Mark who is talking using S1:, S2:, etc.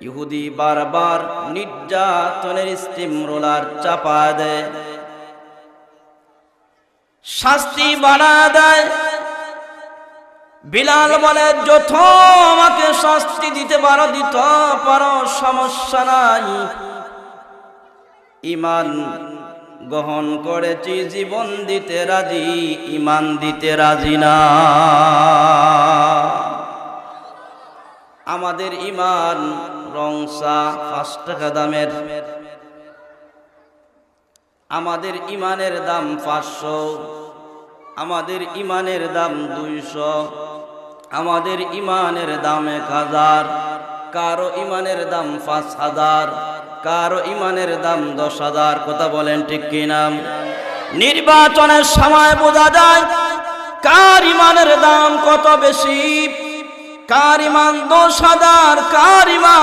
S1: ইহুদি বারবার নির্যাতনের স্টিম রোলার চাপা দেয়, শাস্তি বাড়া দেয়। বিলাল বলে, যত আমাকে শাস্তি দিতে পারো দিতে পারো, সমস্যা নাই। ঈমান গ্রহণ করেছি, জীবন দিতে রাজি, ঈমান দিতে রাজি না। আমাদের ঈমান রংসা 5 টাকা দামের, আমাদের ঈমানের দাম 500, আমাদের ঈমানের দাম 200, আমাদের ঈমানের দাম 1000, কারো ঈমানের দাম 5000, কারো ঈমানের দাম 10,000। কথা বলেন ঠিক কিনা? নির্বাচনের সময় বোঝা যায় কার ঈমানের দাম কত বেশি, কার ঈমান 10,000, কার ঈমান